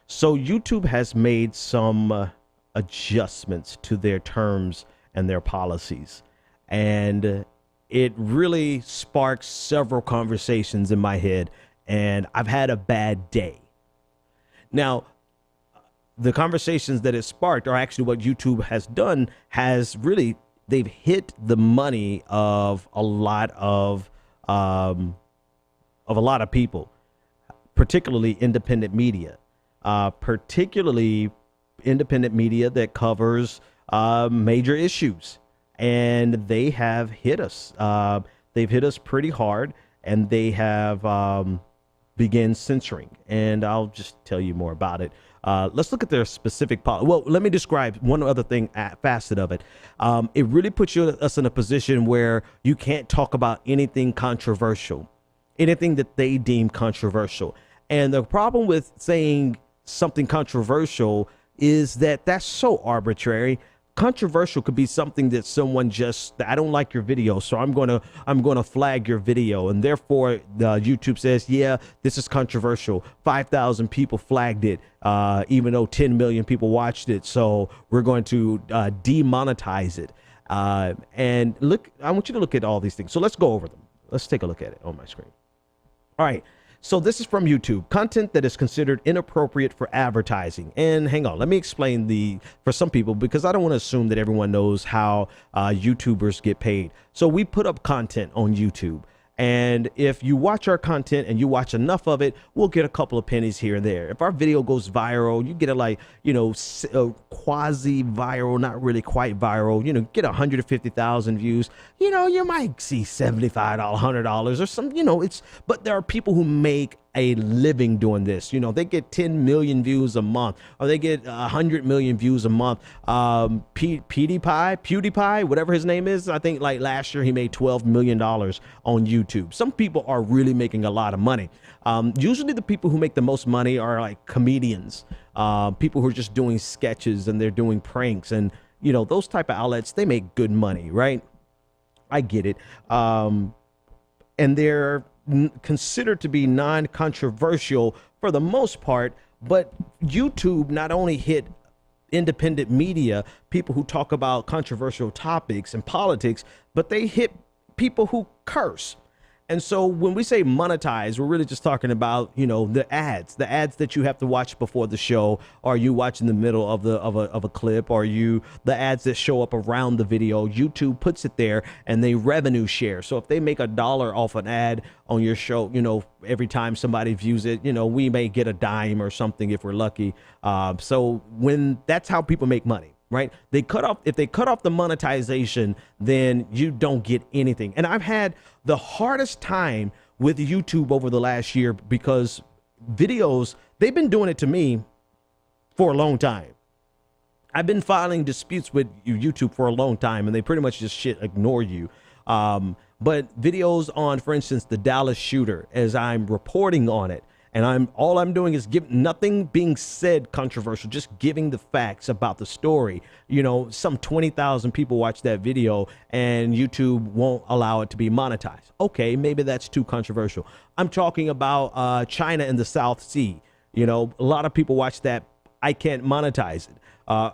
So YouTube has made some adjustments to their terms and their policies. And it really sparks several conversations in my head. And I've had a bad day. Now, the conversations that it sparked are actually what YouTube has done has really, they've hit the money of a lot of people, particularly independent media, particularly independent media that covers major issues. And they have hit us. They've hit us pretty hard, and they have began censoring. And I'll just tell you more about it. Let's look at their specific policy. Well, let me describe one other thing, facet of it. It really puts us in a position where you can't talk about anything controversial, anything that they deem controversial. And the problem with saying something controversial is that that's so arbitrary. Controversial could be something that someone just, I don't like your video, so I'm going to flag your video, and therefore YouTube says, yeah, this is controversial. 5,000 people flagged it, even though 10 million people watched it, so we're going to demonetize it. And look, I want you to look at all these things. So let's go over them. Let's take a look at it on my screen. All right. So this is from YouTube. Content that is considered inappropriate for advertising. And hang on, let me explain for some people, because I don't want to assume that everyone knows how YouTubers get paid. So we put up content on YouTube. And if you watch our content and you watch enough of it, we'll get a couple of pennies here and there. If our video goes viral, you get a quasi viral, not really quite viral, get 150,000 views, you might see $75, $100 or some, but there are people who make a living doing this. They get 10 million views a month, or they get 100 million views a month. PewDiePie, whatever his name is, I think like last year he made $12 million on YouTube. Some people are really making a lot of money. Usually the people who make the most money are like comedians, people who are just doing sketches and they're doing pranks, and those type of outlets, they make good money, right? I get it. And they're considered to be non-controversial for the most part, but YouTube not only hit independent media, people who talk about controversial topics and politics, but they hit people who curse. And so when we say monetize, we're really just talking about, the ads that you have to watch before the show, or you watch in the middle of a clip, or the ads that show up around the video. YouTube puts it there and they revenue share. So if they make $1 off an ad on your show, every time somebody views it, we may get a dime or something if we're lucky. So that's how people make money. Right? If they cut off the monetization, then you don't get anything. And I've had the hardest time with YouTube over the last year, because videos, they've been doing it to me for a long time. I've been filing disputes with YouTube for a long time, and they pretty much just ignore you. But videos on, for instance, the Dallas shooter, as I'm reporting on it, and all I'm doing is nothing being said controversial, just giving the facts about the story. Some 20,000 people watch that video and YouTube won't allow it to be monetized. Okay, maybe that's too controversial. I'm talking about China and the South Sea. A lot of people watch that. I can't monetize it.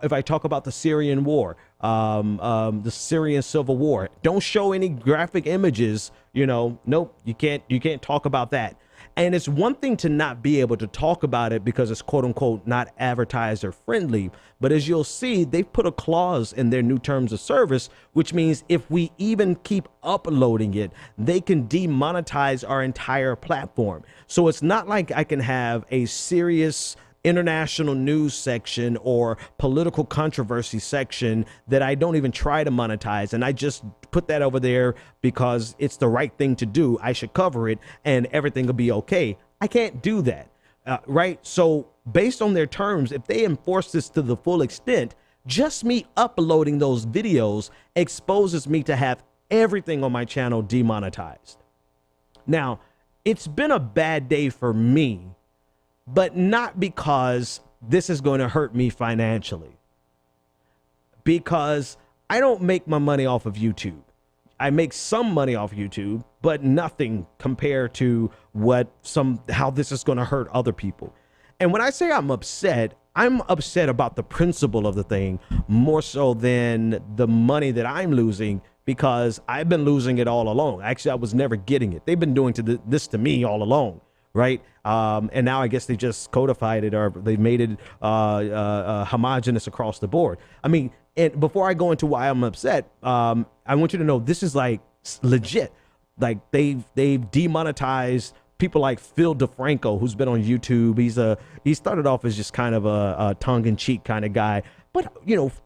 If I talk about the Syrian war, the Syrian civil war, don't show any graphic images. Nope, you can't talk about that. And it's one thing to not be able to talk about it because it's quote unquote not advertiser friendly. But as you'll see, they've put a clause in their new terms of service, which means if we even keep uploading it, they can demonetize our entire platform. So it's not like I can have a serious international news section or political controversy section that I don't even try to monetize, and I just put that over there because it's the right thing to do. I should cover it and everything will be okay. I can't do that, right? So based on their terms, if they enforce this to the full extent, just me uploading those videos exposes me to have everything on my channel demonetized. Now, it's been a bad day for me, but not because this is going to hurt me financially, because I don't make my money off of YouTube. I make some money off YouTube, but nothing compared to how this is going to hurt other people. And when I say I'm upset about the principle of the thing more so than the money that I'm losing, because I've been losing it all along. Actually, I was never getting it. They've been doing this to me all along, right? And now I guess they just codified it, or they made it homogenous across the board. I mean, and before I go into why I'm upset, I want you to know this is like legit. Like they've demonetized people like Phil DeFranco, who's been on YouTube. He started off as just kind of a tongue-in-cheek kind of guy, but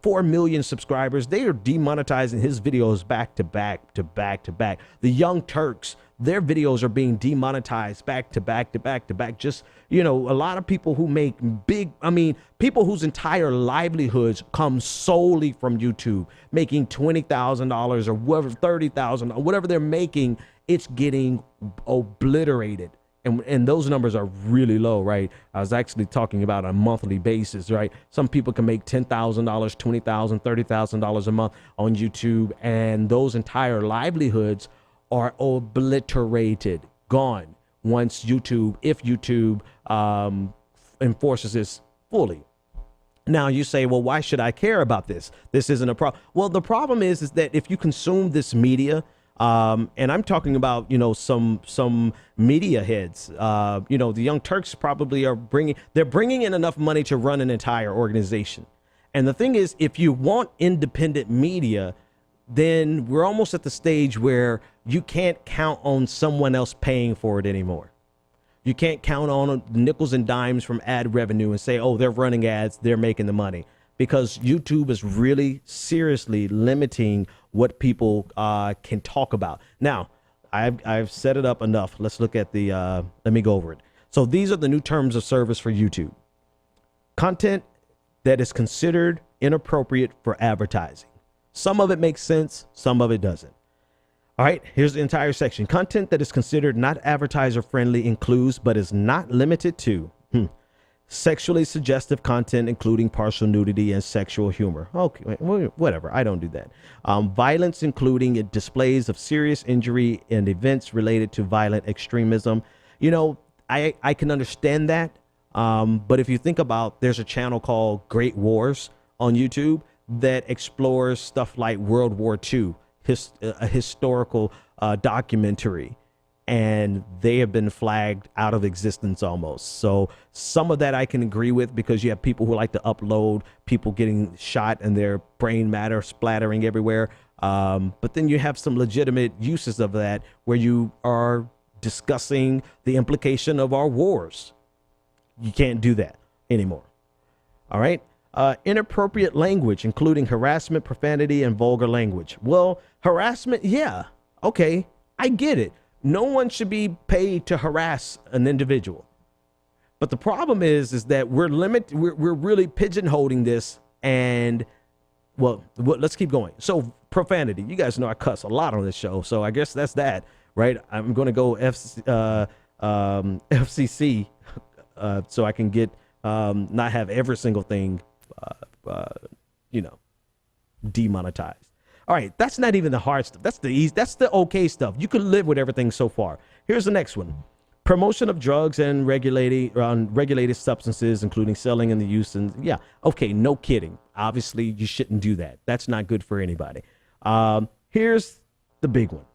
4 million subscribers. They are demonetizing his videos back to back to back to back. The Young Turks, their videos are being demonetized back to back to back to back. Just, a lot of people who make people whose entire livelihoods come solely from YouTube, making $20,000 or whatever, $30,000, whatever they're making, it's getting obliterated. And those numbers are really low, right? I was actually talking about a monthly basis, right? Some people can make $10,000, $20,000, $30,000 a month on YouTube, and those entire livelihoods are obliterated, gone, once if YouTube enforces this fully. Now you say, well, why should I care about this? This isn't a problem. Well, the problem is that if you consume this media, and I'm talking about, some media heads, the Young Turks probably they're bringing in enough money to run an entire organization. And the thing is, if you want independent media, then we're almost at the stage where you can't count on someone else paying for it anymore. You can't count on nickels and dimes from ad revenue and say, oh, they're running ads, they're making the money, because YouTube is really seriously limiting what people can talk about. Now, I've set it up enough. Let's look at let me go over it. So these are the new terms of service for YouTube. Content that is considered inappropriate for advertising. Some of it makes sense, some of it doesn't. All right, here's the entire section. Content that is considered not advertiser friendly includes, but is not limited to, sexually suggestive content, including partial nudity and sexual humor. Okay, whatever. I don't do that. Violence, including displays of serious injury and events related to violent extremism. I can understand that. But if you think about, there's a channel called Great Wars on YouTube that explores stuff like World War II, a historical documentary. And they have been flagged out of existence almost. So some of that I can agree with, because you have people who like to upload people getting shot and their brain matter splattering everywhere. But then you have some legitimate uses of that where you are discussing the implication of our wars. You can't do that anymore. All right. Inappropriate language, including harassment, profanity, and vulgar language. Well, harassment. Yeah. Okay. I get it. No one should be paid to harass an individual. But the problem is that we're really pigeonholing this. And well, let's keep going. So profanity, you guys know I cuss a lot on this show. So I guess that's that, right? I'm going to go FCC so I can get, not have every single thing, demonetized. All right, that's not even the hard stuff. That's the easy. That's the okay stuff. You can live with everything so far. Here's the next one: promotion of drugs and regulated substances, including selling and the use. And yeah, okay, no kidding. Obviously, you shouldn't do that. That's not good for anybody. Here's the big one: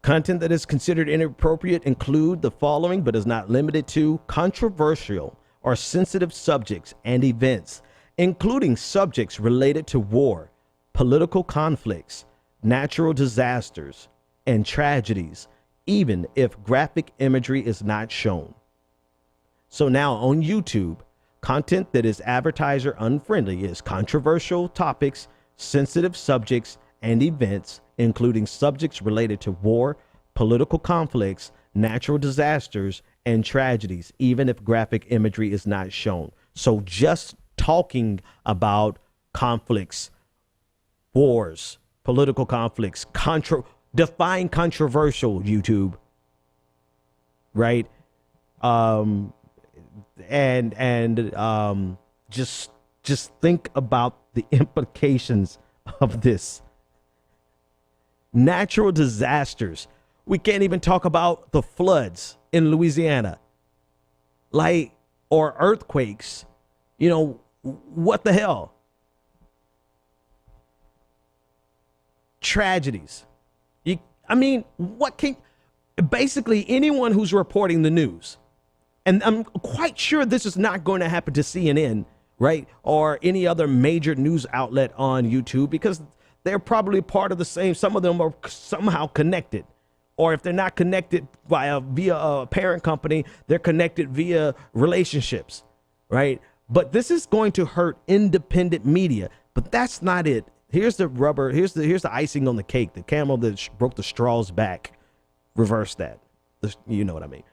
content that is considered inappropriate include the following, but is not limited to: controversial or sensitive subjects and events, including subjects related to war, political conflicts, natural disasters, and tragedies, even if graphic imagery is not shown. So now on YouTube, content that is advertiser unfriendly is controversial topics, sensitive subjects, and events, including subjects related to war, political conflicts, natural disasters, and tragedies, even if graphic imagery is not shown. So just talking about conflicts, wars, political conflicts, define controversial, YouTube, right? Just think about the implications of this. Natural disasters. We can't even talk about the floods in Louisiana. like, or earthquakes, you know, what the hell? Tragedies. I mean, what can, basically anyone who's reporting the news, and I'm quite sure this is not going to happen to CNN, right? Or any other major news outlet on YouTube, because they're probably part of the same, some of them are somehow connected. Or if they're not connected via a parent company, they're connected via relationships, right? But this is going to hurt independent media, but that's not it. Here's the rubber, here's the icing on the cake, the camel that broke the straw's back. Reverse that. You know what I mean?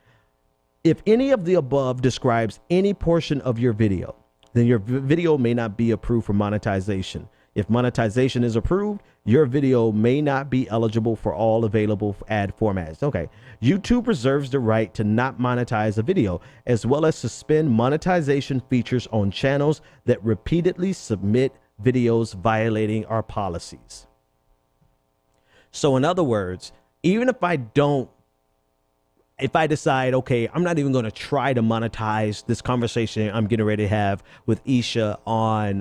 If any of the above describes any portion of your video, then your video may not be approved for monetization. If monetization is approved, your video may not be eligible for all available ad formats. Okay. YouTube reserves the right to not monetize a video, as well as suspend monetization features on channels that repeatedly submit videos violating our policies. So in other words, even if I decide, okay, I'm not even going to try to monetize this conversation I'm getting ready to have with Isha on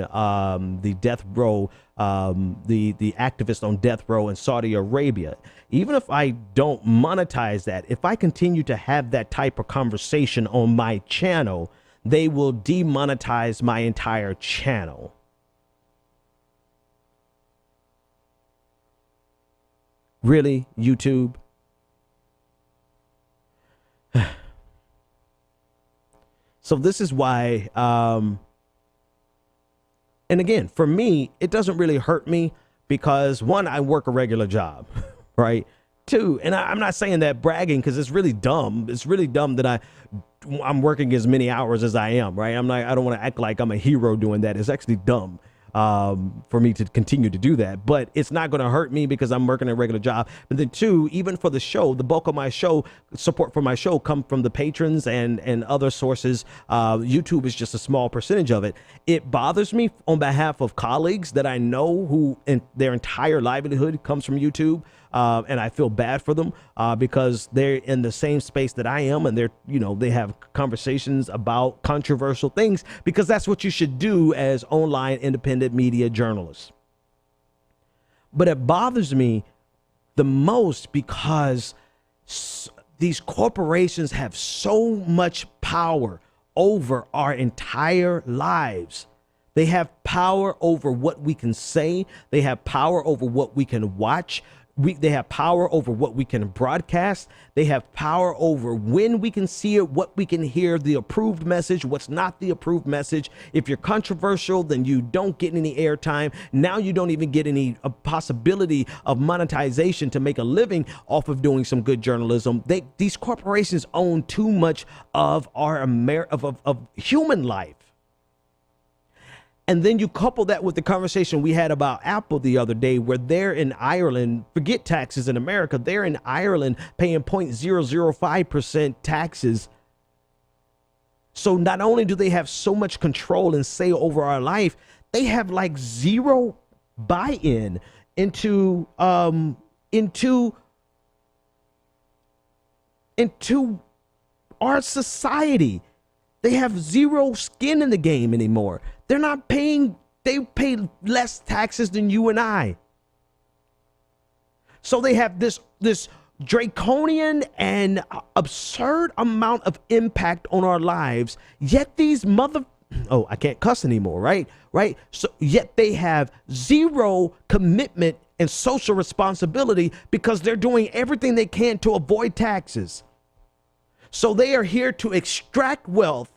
the death row, the activist on death row in Saudi Arabia. Even if I don't monetize that, if I continue to have that type of conversation on my channel, they will demonetize my entire channel. Really, YouTube? So this is why, and again, for me, it doesn't really hurt me because one, I work a regular job, right? Two, and I'm not saying that bragging because it's really dumb. It's really dumb that I'm working as many hours as I am, right? I don't want to act like I'm a hero doing that. It's actually dumb for me to continue to do that, but it's not going to hurt me because I'm working a regular job. But then two, even for the show, the bulk of my show, support for my show come from the patrons and other sources. YouTube is just a small percentage of it. It bothers me on behalf of colleagues that I know who their entire livelihood comes from YouTube. And I feel bad for them because they're in the same space that I am, and they have conversations about controversial things because that's what you should do as online independent media journalists. But it bothers me the most because these corporations have so much power over our entire lives. They have power over what we can say. They have power over what we can watch. They have power over what we can broadcast. They have power over when we can see it, what we can hear, the approved message, what's not the approved message. If you're controversial, then you don't get any airtime. Now you don't even get any possibility of monetization to make a living off of doing some good journalism. These corporations own too much of our of human life. And then you couple that with the conversation we had about Apple the other day, where they're in Ireland, forget taxes in America, they're in Ireland paying 0.005% taxes. So not only do they have so much control and say over our life, they have like zero buy-in into our society. They have zero skin in the game anymore. They're not paying, they pay less taxes than you and I. So they have this draconian and absurd amount of impact on our lives, yet these I can't cuss anymore, right? So yet they have zero commitment and social responsibility because they're doing everything they can to avoid taxes. So they are here to extract wealth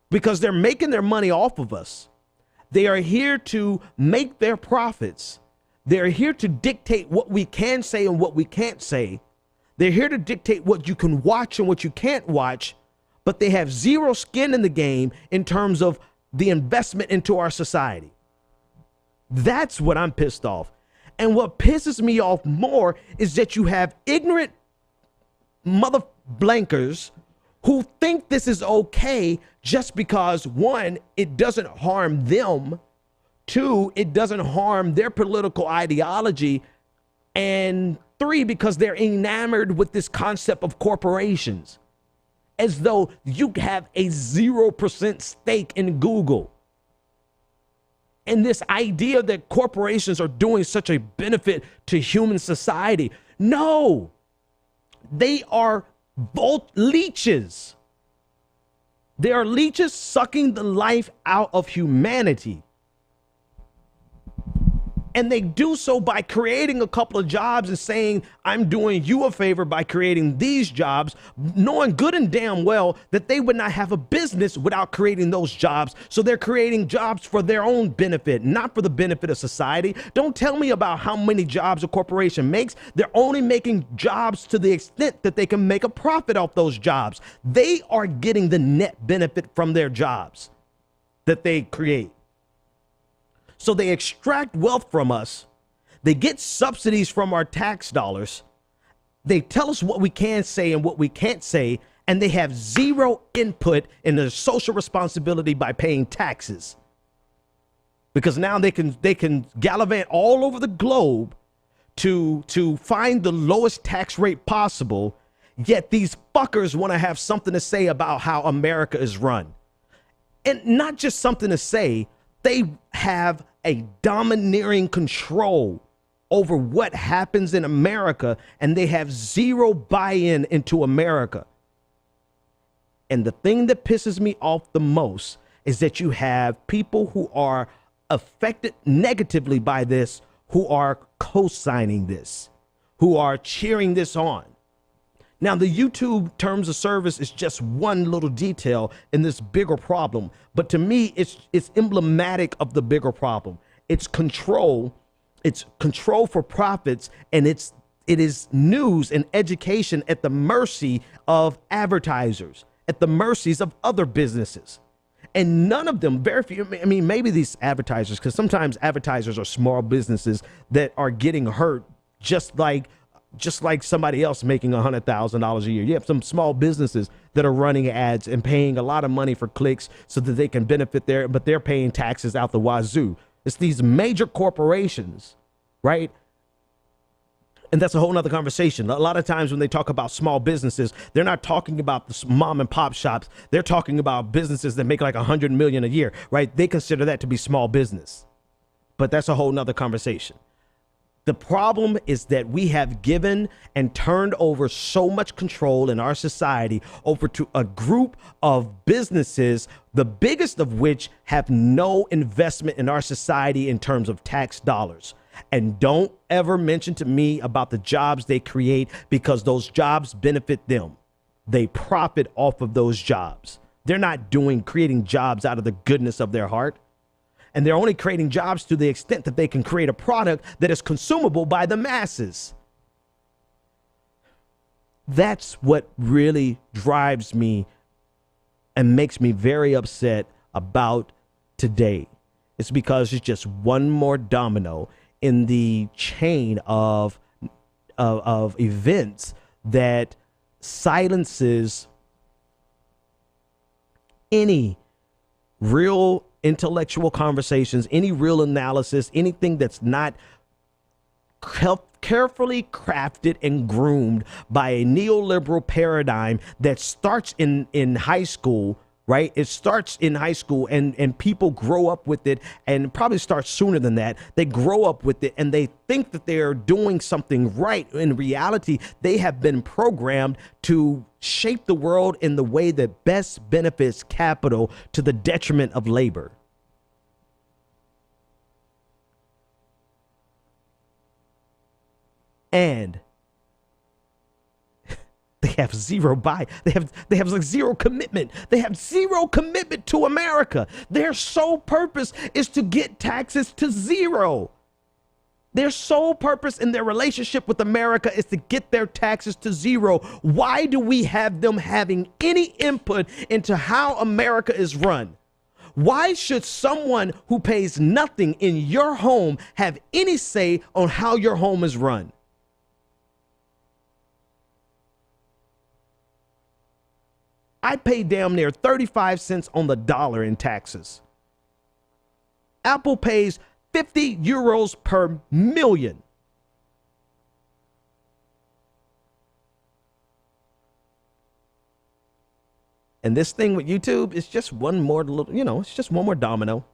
because they're making their money off of us. They are here to make their profits. They're here to dictate what we can say and what we can't say. They're here to dictate what you can watch and what you can't watch, but they have zero skin in the game in terms of the investment into our society. That's what I'm pissed off. And what pisses me off more is that you have ignorant mother blankers who think this is okay just because, one, it doesn't harm them, two, it doesn't harm their political ideology, and three, because they're enamored with this concept of corporations. as though you have a 0% stake in Google. And this idea that corporations are doing such a benefit to human society. No, they are both leeches. They are leeches sucking the life out of humanity. And they do so by creating a couple of jobs and saying, I'm doing you a favor by creating these jobs, knowing good and damn well that they would not have a business without creating those jobs. So they're creating jobs for their own benefit, not for the benefit of society. Don't tell me about how many jobs a corporation makes. They're only making jobs to the extent that they can make a profit off those jobs. They are getting the net benefit from their jobs that they create. So they extract wealth from us. They get subsidies from our tax dollars. They tell us what we can say and what we can't say, and they have zero input in their social responsibility by paying taxes. Because now they can gallivant all over the globe to find the lowest tax rate possible, yet these fuckers want to have something to say about how America is run. And not just something to say, they have a domineering control over what happens in America, and they have zero buy-in into America. And the thing that pisses me off the most is that you have people who are affected negatively by this, who are co-signing this, who are cheering this on. Now, the YouTube terms of service is just one little detail in this bigger problem. But to me, it's emblematic of the bigger problem. It's control. It's control for profits. And it is news and education at the mercy of advertisers, at the mercies of other businesses. And none of them, very few, I mean, maybe these advertisers, because sometimes advertisers are small businesses that are getting hurt just like somebody else making $100,000 a year. You have some small businesses that are running ads and paying a lot of money for clicks so that they can benefit but they're paying taxes out the wazoo. It's these major corporations, right? And that's a whole nother conversation. A lot of times when they talk about small businesses, they're not talking about the mom and pop shops. They're talking about businesses that make like 100 million a year, right? They consider that to be small business, but that's a whole nother conversation. The problem is that we have given and turned over so much control in our society over to a group of businesses, the biggest of which have no investment in our society in terms of tax dollars. And don't ever mention to me about the jobs they create, because those jobs benefit them. They profit off of those jobs. They're not creating jobs out of the goodness of their heart. And they're only creating jobs to the extent that they can create a product that is consumable by the masses. That's what really drives me and makes me very upset about today. It's because it's just one more domino in the chain of events that silences any real intellectual conversations, any real analysis, anything that's not carefully crafted and groomed by a neoliberal paradigm that starts in high school, right? It starts in high school and people grow up with it, and probably starts sooner than that. They grow up with it and they think that they're doing something right. In reality, they have been programmed to shape the world in the way that best benefits capital to the detriment of labor. And they have zero they have like zero commitment. They have zero commitment to America. Their sole purpose is to get taxes to zero. Their sole purpose in their relationship with America is to get their taxes to zero. Why do we have them having any input into how America is run? Why should someone who pays nothing in your home have any say on how your home is run? I pay damn near 35 cents on the dollar in taxes. Apple pays 50 euros per million. And this thing with YouTube is just one more little, you know, it's just one more domino